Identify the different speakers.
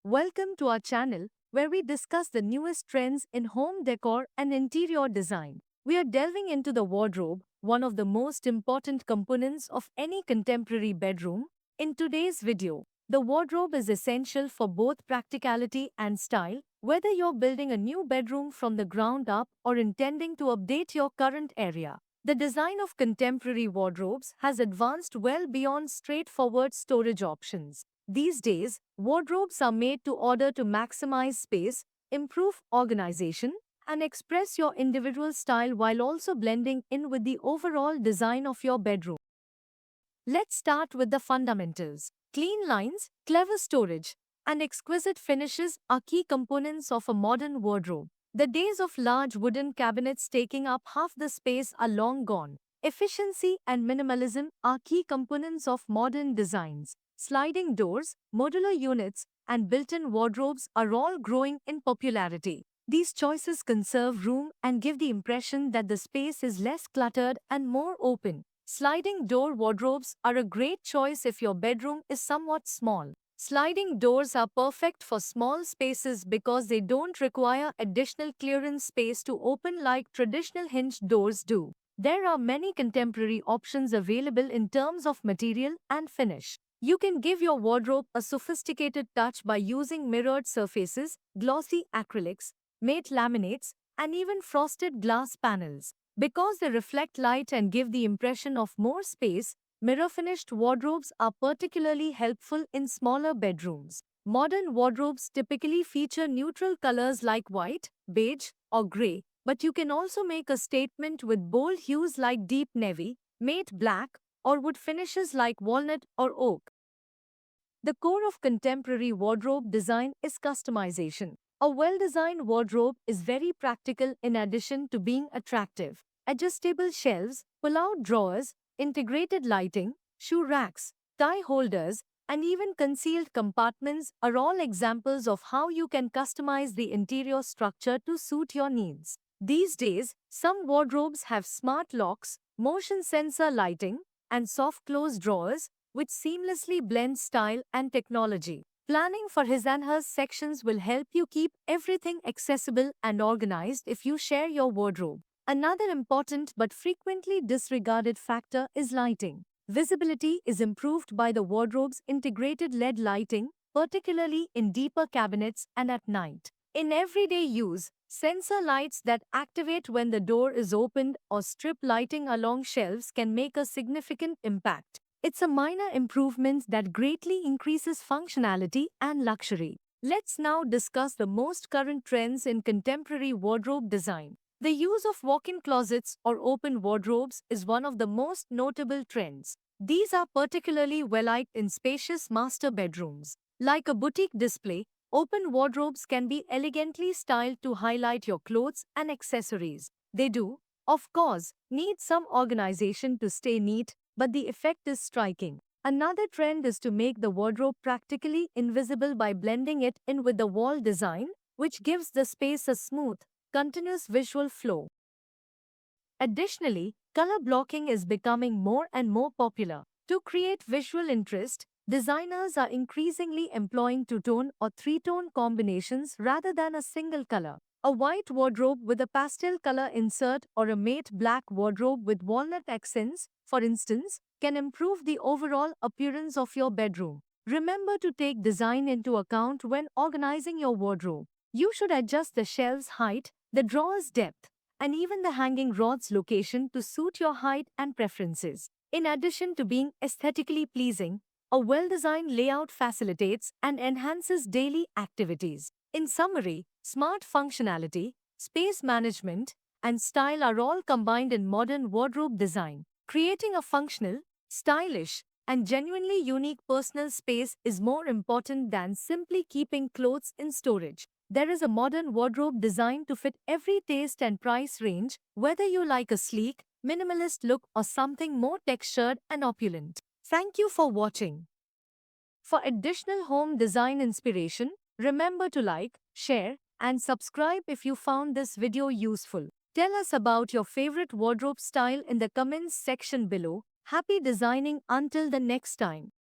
Speaker 1: Welcome to our channel where we discuss the newest trends in home decor and interior design. We are delving into the wardrobe, one of the most important components of any contemporary bedroom. In today's video, the wardrobe is essential for both practicality and style, whether you're building a new bedroom from the ground up or intending to update your current area. The design of contemporary wardrobes has advanced well beyond straightforward storage options. These days, wardrobes are made to order to maximize space, improve organization, and express your individual style while also blending in with the overall design of your bedroom. Let's start with the fundamentals. Clean lines, clever storage, and exquisite finishes are key components of a modern wardrobe. The days of large wooden cabinets taking up half the space are long gone. Efficiency and minimalism are key components of modern designs. Sliding doors, modular units, and built-in wardrobes are all growing in popularity. These choices conserve room and give the impression that the space is less cluttered and more open. Sliding door wardrobes are a great choice if your bedroom is somewhat small. Sliding doors are perfect for small spaces because they don't require additional clearance space to open like traditional hinged doors do. There are many contemporary options available in terms of material and finish. You can give your wardrobe a sophisticated touch by using mirrored surfaces, glossy acrylics, matte laminates, and even frosted glass panels. Because they reflect light and give the impression of more space, mirror-finished wardrobes are particularly helpful in smaller bedrooms. Modern wardrobes typically feature neutral colors like white, beige, or gray, but you can also make a statement with bold hues like deep navy, matte black, or wood finishes like walnut or oak. The core of contemporary wardrobe design is customization. A well-designed wardrobe is very practical in addition to being attractive. Adjustable shelves, pull-out drawers, integrated lighting, shoe racks, tie holders, and even concealed compartments are all examples of how you can customize the interior structure to suit your needs. These days, some wardrobes have smart locks, motion sensor lighting, and soft close drawers, which seamlessly blend style and technology. Planning for his and hers sections will help you keep everything accessible and organized if you share your wardrobe. Another important but frequently disregarded factor is lighting. Visibility is improved by the wardrobe's integrated LED lighting, particularly in deeper cabinets and at night. In everyday use, sensor lights that activate when the door is opened or strip lighting along shelves can make a significant impact. It's a minor improvement that greatly increases functionality and luxury. Let's now discuss the most current trends in contemporary wardrobe design. The use of walk-in closets or open wardrobes is one of the most notable trends. These are particularly well-liked in spacious master bedrooms. Like a boutique display, open wardrobes can be elegantly styled to highlight your clothes and accessories. They do, of course, need some organization to stay neat, but the effect is striking. Another trend is to make the wardrobe practically invisible by blending it in with the wall design, which gives the space a smooth, continuous visual flow. Additionally, color blocking is becoming more and more popular. To create visual interest, designers are increasingly employing two-tone or three-tone combinations rather than a single color. A white wardrobe with a pastel color insert or a matte black wardrobe with walnut accents, for instance, can improve the overall appearance of your bedroom. Remember to take design into account when organizing your wardrobe. You should adjust the shelves' height, the drawers' depth, and even the hanging rod's location to suit your height and preferences. In addition to being aesthetically pleasing, a well-designed layout facilitates and enhances daily activities. In summary, smart functionality, space management, and style are all combined in modern wardrobe design. Creating a functional, stylish, and genuinely unique personal space is more important than simply keeping clothes in storage. There is a modern wardrobe designed to fit every taste and price range, whether you like a sleek, minimalist look or something more textured and opulent. Thank you for watching. For additional home design inspiration, remember to like, share, and subscribe if you found this video useful. Tell us about your favorite wardrobe style in the comments section below. Happy designing until the next time.